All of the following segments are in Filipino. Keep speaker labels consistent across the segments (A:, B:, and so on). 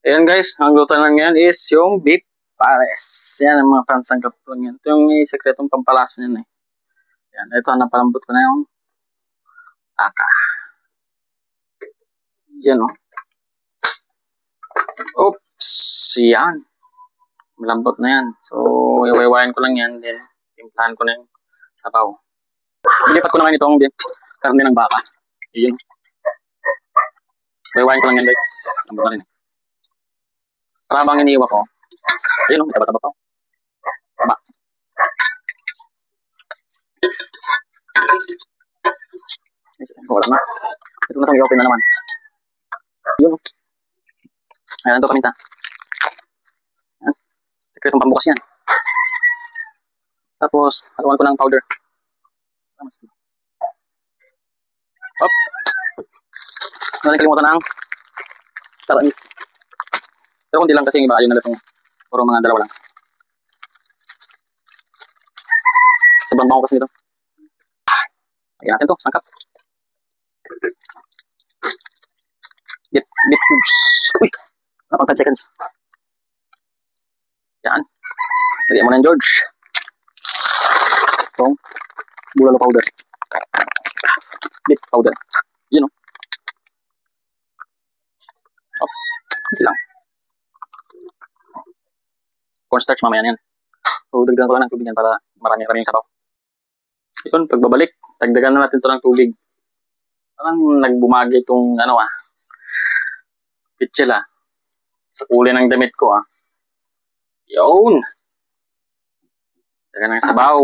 A: Ayan guys, ang luto lang yan is yung beef pares. Yan ang mga pansangkap lang yan. Ito yung may sekretong pampalasa niyan eh. Yan, ito napalambot ko na yung aka. Yan o. Oops! Yan. Malambot na yan. So, iwawain ko lang yan. Then, timplahan ko na yung sabaw. Ilipat ko na ngayon itong karne ng baka. Yun. Iwawain ko lang yan guys. Lambot na rin. Para bang iniiwa ko. Ayun o, may taba-taba pa. Taba. Wala na. Ito na itong i-open na naman. Yun o. Ayan ito paminta. Ayan. Sekretong pambukas yan. Tapos, haluan ko ng powder. Hop. Nakalimutan ng taranis. Pero kundi lang kasi yung iba ayun na itong puro mga dalawa lang. Sobrang bango kasi nito. Lagyan natin ito, sangkap. Beef cubes. Uy! Napang 10 seconds. Yan. Lagyan mo na yung George. Itong bulalo powder. Beef powder. Yun o. Hop. Hindi lang. Cornstarch mamaya yan. So, dagdagan ko lang ng tubig yan para marami-rami yung sabaw. Yun, pagbabalik, dagdagan na natin ito ng tubig. Parang nagbumagi itong pitchel sa kulay ng damit ko Yun. Dagdagan ng sabaw.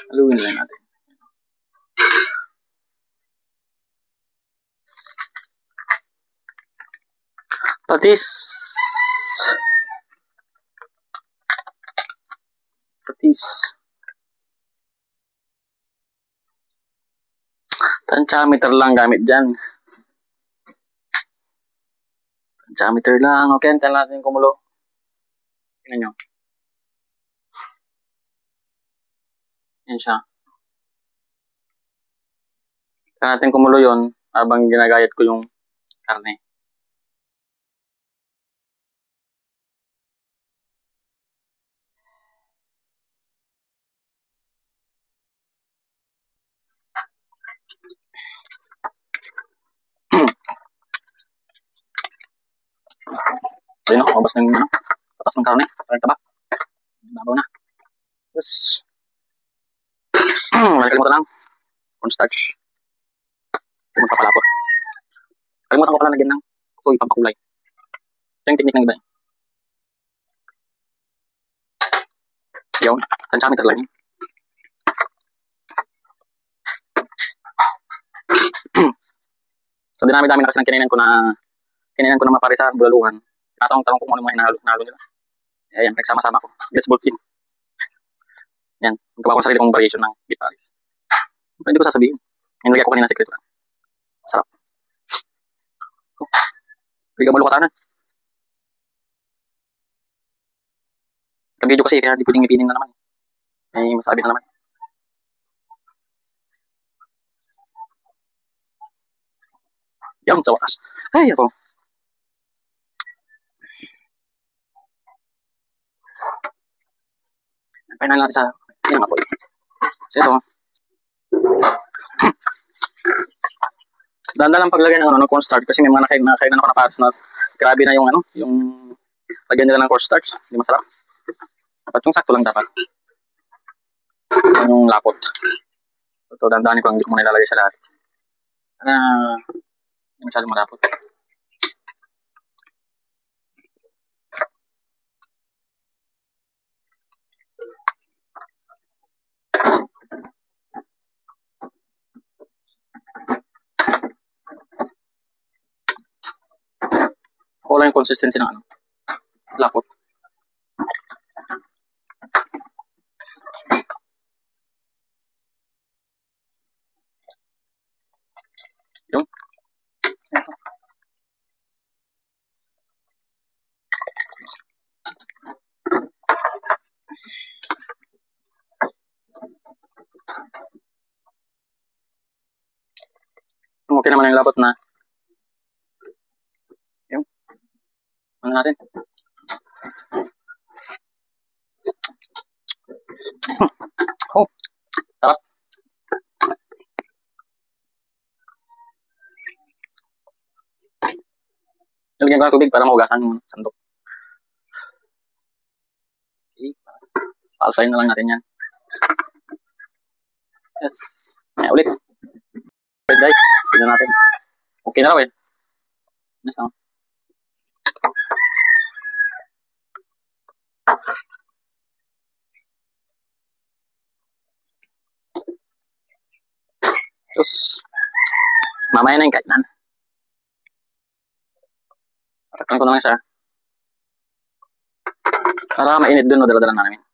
A: Haluin lang natin. Patis. Tantiameter lang gamit dyan. Tantiameter lang. Okay, antayin natin kumulo. Tingnan nyo. Yan siya. Antayin natin kumulo yun habang ginagayat ko yung karne. Ayun o, mabas ng patas ng karne. Parang tabak. Babaw na. Tapos, kalimutan lang. Cornstarch. Ito magpapalapot. Kalimutan ko pala lagyan ng soy pampakulay. Ito yung technique ng iba Yun, tantiameter lang yun. So, dinami-dami na kasi ng kininan ko ng mga parisan, bulaluhan. Tinatanong-tanong ko kung ano yung mga hinahalo nila. Ayan, nagsama-sama ko. Let's bolt in. Yan, gawa ko sarili kong variation ng beef paris. Hindi ko sasabihin. Nilagay ko kanina secret lang. Masarap. Bigyan mo lukatanan. Nag-video kasi, kaya di pwedeng ipinin na naman. May masabi na naman. Yan, sa wakas. Ay, ako. Painahin natin sa yan ang apoy. So, ito. Danda lang paglagay ng cornstarch kasi may mga nakainan ako na pares na grabe na yung yung lagyan nila ng cornstarch. Hindi masarap. Dapat yung sakto lang dapat. Yung lapot. Ito, dandanin ko, hindi ko muna ilalagay sa lahat. Hindi masyadong malapot. Ako lang yung consistency ng lapot. Yung. Okay naman yung lapot na. Yung, ano natin? Oh, sarap. Nalagyan ko ng tubig para mahugasan yung sandok. Okay. Palsayin na lang natin yan. Yes. Kaya ulit. Okay guys, tignan natin. Okay na raw eh. Yes, oh. Tapos, mamaya na yung kahit na. Tatakpan ko na lang siya. Para mainit dun, no, dala-dala na namin.